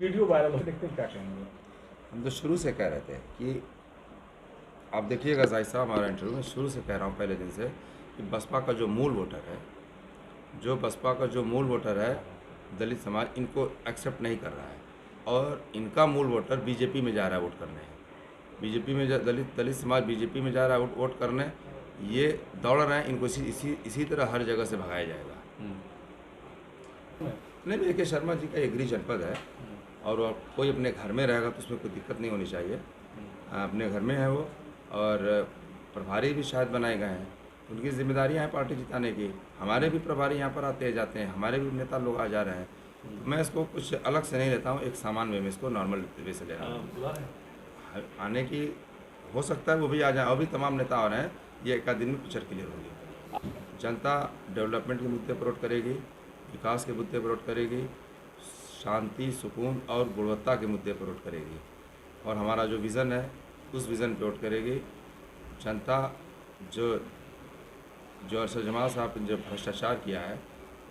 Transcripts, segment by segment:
Video viral हो देखते हैं क्या कहेंगे। हम तो शुरू से कह रहे थे कि आप देखिएगा जाहिद साहब, हमारा इंटरव्यू में शुरू से कह रहा हूँ पहले दिन से कि बसपा का जो मूल वोटर है, दलित समाज इनको एक्सेप्ट नहीं कर रहा है और इनका मूल वोटर बीजेपी में जा रहा है वोट करने। बीजेपी में दलित समाज बीजेपी में जा रहा है वोट करने। ये दौड़ रहे हैं, इनको इसी तरह हर जगह से भगाया जाएगा। नहीं, देखिए शर्मा जी का एग्री जनपद है और कोई अपने घर में रहेगा तो उसमें कोई दिक्कत नहीं होनी चाहिए। अपने घर में है वो, और प्रभारी भी शायद बनाए गए हैं, उनकी जिम्मेदारियां हैं पार्टी जिताने की। हमारे भी प्रभारी यहाँ पर आते जाते हैं, हमारे भी नेता लोग आ जा रहे हैं। तो मैं इसको कुछ अलग से नहीं लेता हूँ, एक सामान वे में इसको नॉर्मल वे से ले रहा हूँ। आने की हो सकता है वो भी आ जाए, और भी तमाम नेता आ रहे हैं। ये एक आध दिन में पिक्चर क्लियर होगी। जनता डेवलपमेंट के मुद्दे पर वोट करेगी, विकास के मुद्दे पर वोट करेगी, शांति सुकून और गुणवत्ता के मुद्दे पर वोट करेगी, और हमारा जो विज़न है उस विज़न पे वोट करेगी। जनता जो अरशद जमाल साहब ने जो भ्रष्टाचार किया है,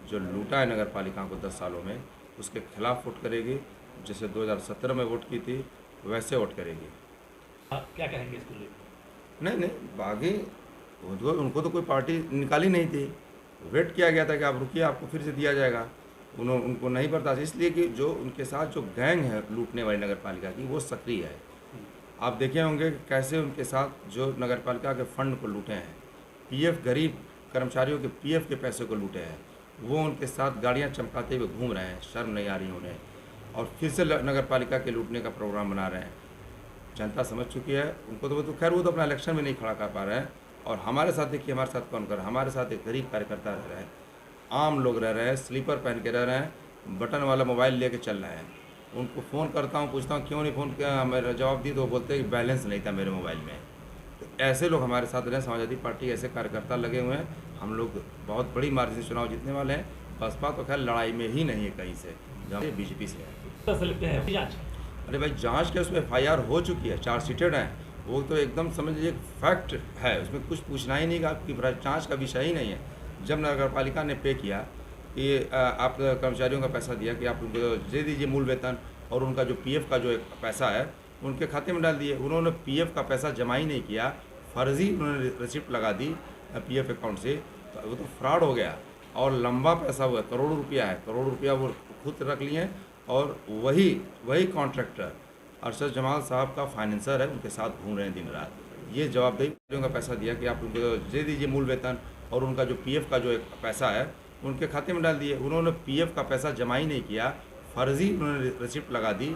जो लूटा है नगर पालिका को 10 सालों में, उसके खिलाफ वोट करेगी। जैसे 2017 में वोट की थी वैसे वोट करेगी। क्या कहेंगे इसको लेकर? नहीं, बागी उनको तो कोई पार्टी निकाली नहीं थी, वेट किया गया था कि आप रुकिए, आपको फिर से दिया जाएगा। उनको नहीं बर्दाश्त, इसलिए कि जो उनके साथ जो गैंग है लूटने वाली नगर पालिका की, वो सक्रिय है। आप देखे होंगे कि कैसे उनके साथ जो नगर पालिका के फंड को लूटे हैं, पीएफ गरीब कर्मचारियों के पीएफ के पैसे को लूटे हैं, वो उनके साथ गाड़ियां चमकाते हुए घूम रहे हैं। शर्म नहीं आ रही उन्हें, और फिर से नगर पालिका के लूटने का प्रोग्राम बना रहे हैं। जनता समझ चुकी है उनको। तो खैर वो तो अपना इलेक्शन में नहीं खड़ा कर पा रहे हैं। और हमारे साथ देखिए, हमारे साथ कौन कर रहा है? हमारे साथ एक गरीब कार्यकर्ता रह रहे हैं, आम लोग रह रहे हैं, स्लीपर पहन के रह रहे हैं, बटन वाला मोबाइल लेके चल रहे हैं। उनको फ़ोन करता हूँ, पूछता हूँ क्यों नहीं फ़ोन किया, मेरा जवाब दी तो वो बोलते हैं कि बैलेंस नहीं था मेरे मोबाइल में। तो ऐसे लोग हमारे साथ रहे। समाजवादी पार्टी ऐसे कार्यकर्ता लगे हुए हैं। हम लोग बहुत बड़ी मार्जिन से चुनाव जीतने वाले हैं। बसपा तो खैर लड़ाई में ही नहीं है कहीं से, जहाँ बीजेपी से है। अरे भाई, जांच के उसमें FIR हो चुकी है, चार्जशीटेड हैं। वो तो एकदम समझ लीजिए फैक्ट है, उसमें कुछ पूछना ही नहीं, आपकी जांच का विषय ही नहीं है। जब नगर पालिका ने पे किया कि आप कर्मचारियों का पैसा दिया कि आप उनको दे दीजिए मूल वेतन, और उनका जो PF का जो एक पैसा है उनके खाते में डाल दिए। उन्होंने PF का पैसा जमा ही नहीं किया, फर्जी उन्होंने रिसिप्ट लगा दी PF अकाउंट से, तो वो तो फ्रॉड हो गया। और लंबा पैसा हुआ, करोड़ों रुपया है, करोड़ों रुपया वो खुद रख लिए। और वही कॉन्ट्रैक्टर अरशद जमाल साहब का फाइनेंसर है, उनके साथ घूम रहे हैं दिन रात। ये जवाबदेही का पैसा दिया कि आप उनको दे दीजिए मूल वेतन, और उनका जो PF का जो एक पैसा है उनके खाते में डाल दिए। उन्होंने PF का पैसा जमा ही नहीं किया, फर्जी उन्होंने रिसिप्ट लगा दी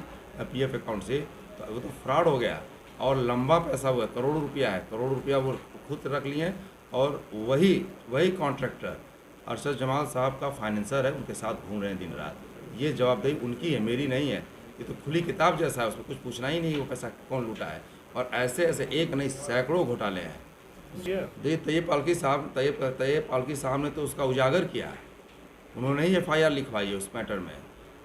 PF अकाउंट से, तो वो तो फ्रॉड हो गया। और लंबा पैसा हुआ, करोड़ों रुपया है, करोड़ों रुपया वो खुद रख लिए। और वही कॉन्ट्रैक्टर अरशद जमाल साहब का फाइनेंसर है, उनके साथ घूम रहे हैं दिन रात। ये जवाबदेही उनकी है, मेरी नहीं है। ये तो खुली किताब जैसा है, उसमें कुछ पूछना ही नहीं वो पैसा कौन लूटा है। और ऐसे एक नहीं सैकड़ों घोटाले हैं। तैयब पालकी साहब ने तो उसका उजागर किया है, उन्होंने ही FIR लिखवाई है उस मैटर में।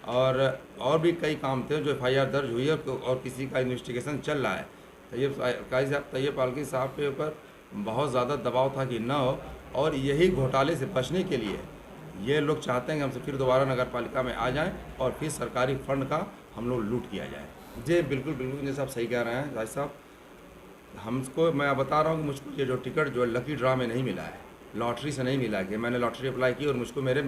और भी कई काम थे जो FIR दर्ज हुई है, और किसी का इन्वेस्टिगेशन चल रहा है। तैयब पालकी साहब के ऊपर बहुत ज़्यादा दबाव था कि न हो, और यही घोटाले से बचने के लिए ये लोग चाहते हैं कि हमसे फिर दोबारा नगर पालिका में आ जाएं, और फिर सरकारी फंड का हम लोग लूट किया जाए। जी बिल्कुल, जैसे आप सही कह रहे हैं भाई साहब। हमको, मैं बता रहा हूँ कि मुझको ये जो टिकट जो लकी ड्रा में नहीं मिला है, लॉटरी से नहीं मिला है कि मैंने लॉटरी अप्लाई की और मुझको मेरे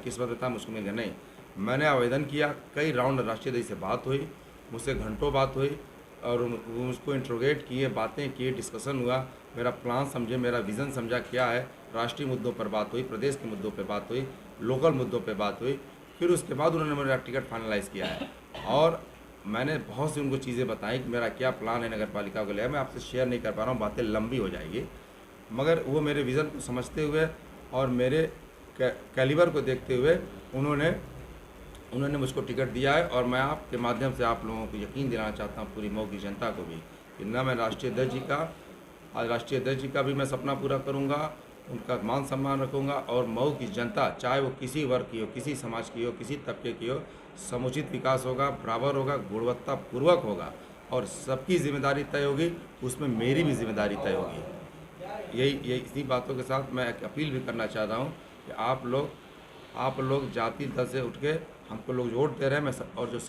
किस्मत में था मुझको मिल गया, नहीं। मैंने आवेदन किया, कई राउंड राष्ट्रीय अध्यक्ष से बात हुई, मुझसे घंटों बात हुई, और वो मुझको इंट्रोगेट किए, बातें की, डिस्कशन हुआ, मेरा प्लान समझे, मेरा विज़न समझा क्या है। राष्ट्रीय मुद्दों पर बात हुई, प्रदेश के मुद्दों पर बात हुई, लोकल मुद्दों पर बात हुई। फिर उसके बाद उन्होंने मेरा टिकट फाइनलाइज़ किया है, और मैंने बहुत सी उनको चीज़ें बताई कि मेरा क्या प्लान है नगर पालिका को लेकर। मैं आपसे शेयर नहीं कर पा रहा हूँ, बातें लंबी हो जाएगी, मगर वो मेरे विज़न को समझते हुए और मेरे कैलिबर को देखते हुए उन्होंने मुझको टिकट दिया है। और मैं आपके माध्यम से आप लोगों को यकीन दिलाना चाहता हूँ, पूरी मऊ की जनता को भी, कि न मैं राष्ट्रीय अध्यक्ष जी का भी मैं सपना पूरा करूँगा, उनका मान सम्मान रखूँगा। और मऊ की जनता, चाहे वो किसी वर्ग की हो, किसी समाज की हो, किसी तबके की हो, समुचित विकास होगा, बराबर होगा, गुणवत्तापूर्वक होगा, और सबकी जिम्मेदारी तय होगी, उसमें मेरी भी जिम्मेदारी तय होगी। यही इसी बातों के साथ मैं एक अपील भी करना चाहता हूँ कि आप लोग जाति दल से उठ के हमको लोग वोट दे रहे हैं, और जो